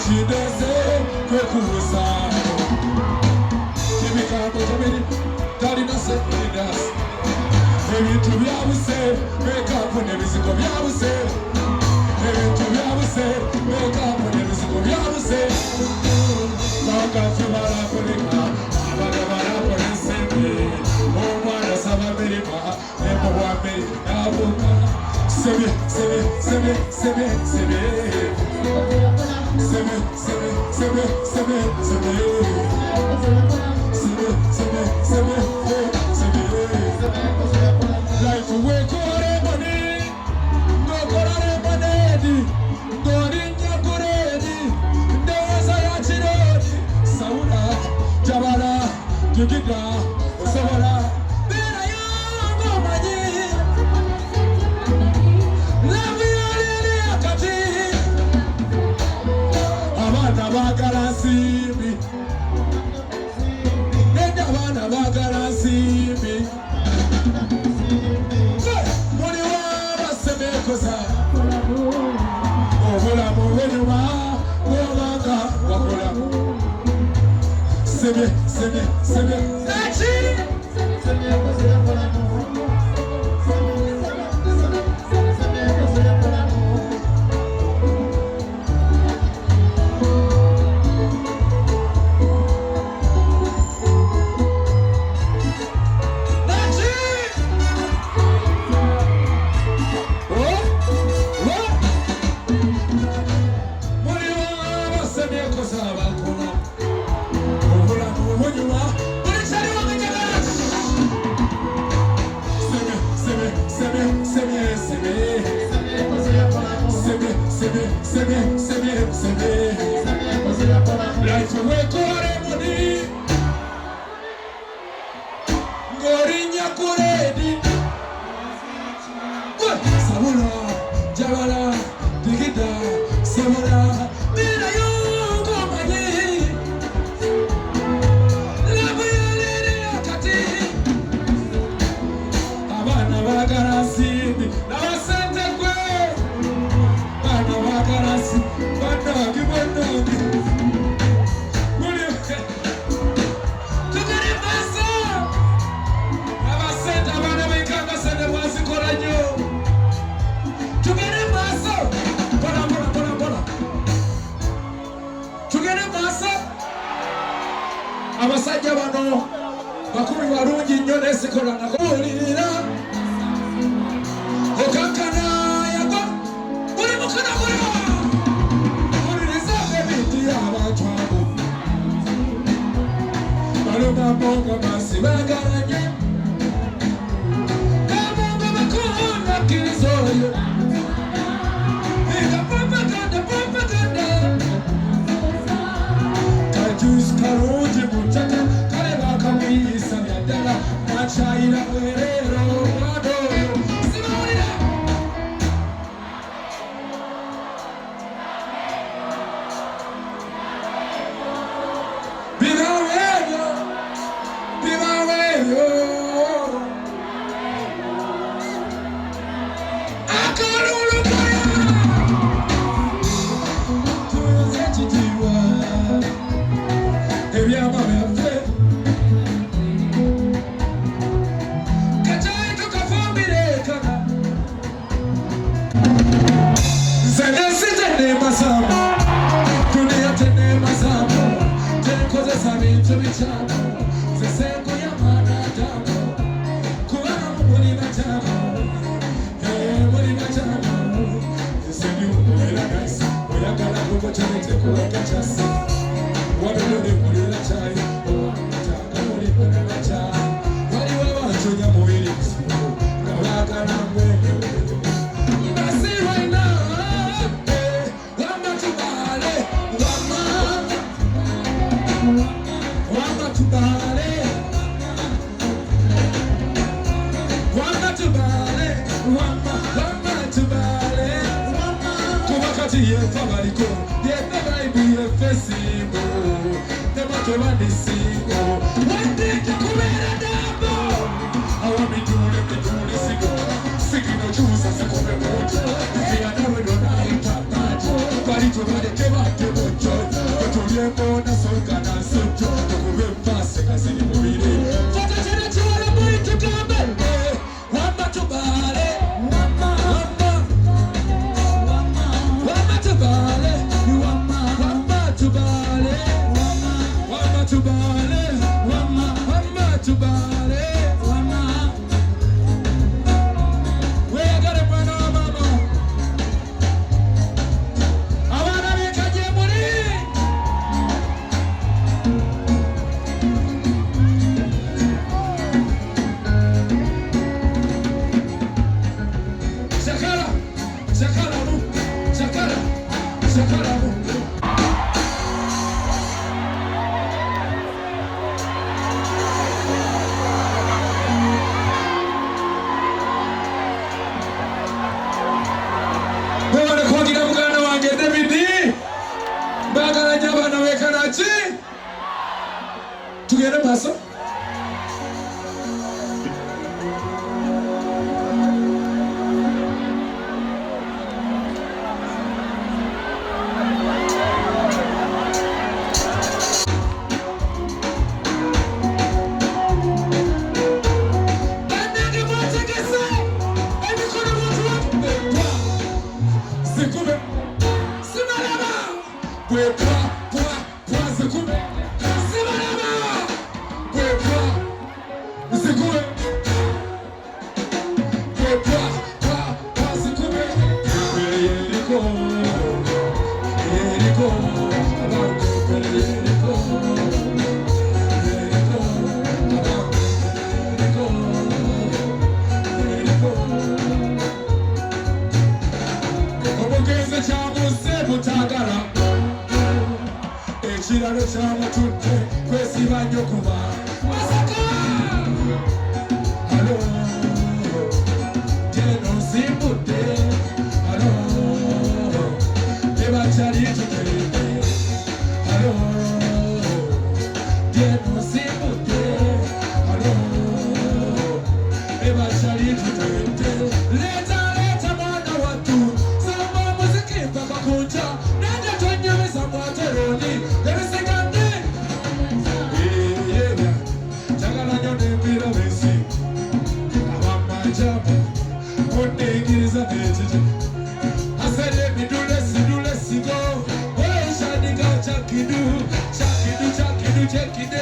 kideze kwekusa kimikambo jamini talina sekidas ebintu byabuse mekapu n'ebizigo byabuse ebintu byabuse mekapu n'ebizigo byabuse bakafe barakoleka abaga barakola ensimbi omwana saba mirima emubwame nabuka sebe sebe sebe sebe sebe sebe sebe sebe sebe sebe sebe sebe sebe life we kore money no korare money dori nyakuredi ndeza ya chirodi saura jabala digida sabara bera yango maji labu yale akati abana bagaransimbi nenda abana bagaransimbi muri waba semekoza obulamu bwenyuma bwobanga wakolamu sebe sebe sebe nachi life we kore money ngorinya kuredi sabula jabala digida sabula bira yongo mani labu yale akati abana bagarasindi nabasente kwe bana bagarasi bana kibondo abasajja bano bakumi balungi nnyo nesikola nakuwulirira okankana yago buli mukana mulima wuliriza ebinti abantu abo balumambonga masi bagalanye kabonga bakunda kkiriza oyo ega propaganda kajusi kalungi mutaka kale bakamuyisa byaddala nakyayira bwerero mwana oyo simawulira bibaweebyo akalulu kaya tuze ekitiibwa ebyama byaffe kacyayi tukafumbire ekana nze nesite nemasamu duniya tenemasamu tenkozesa bintu bikyamu nze sengo yamanadamu kubanga muli batamu muli batamu esebyukulira nasi oyagala kukokyalitekuweka kyasi wabelode mulira kyayi owamutanga muli mulira kyayi waliwo abantonya mubiri kusibu nga baagala mbwene nasirwaina wama tubale wama tubale wama tubale wama tubale kuba kati yefa baliko yefa baibu yefesimbo tebatebadisingo wandika kubera dabo awamidule midule sigo sigino chusa sikube mojo ifiyanawe donaitakajo balitobadekebate mojo Chakaramu, chakara, chakaramu. Bwana kwa kila mgana wange David. Bagala nyaba na wekana chi. Tugere paso. Ekiralo kyamutudde kwesiba nnyo kuba masaka alo jeno nsimbudde alo tebakyali tutende alo jeno nsimbudde alo tebakyali tutende leta leta mwana wattu samba muziki mpaka kunja nanja tonyemeza mwateroni Check it,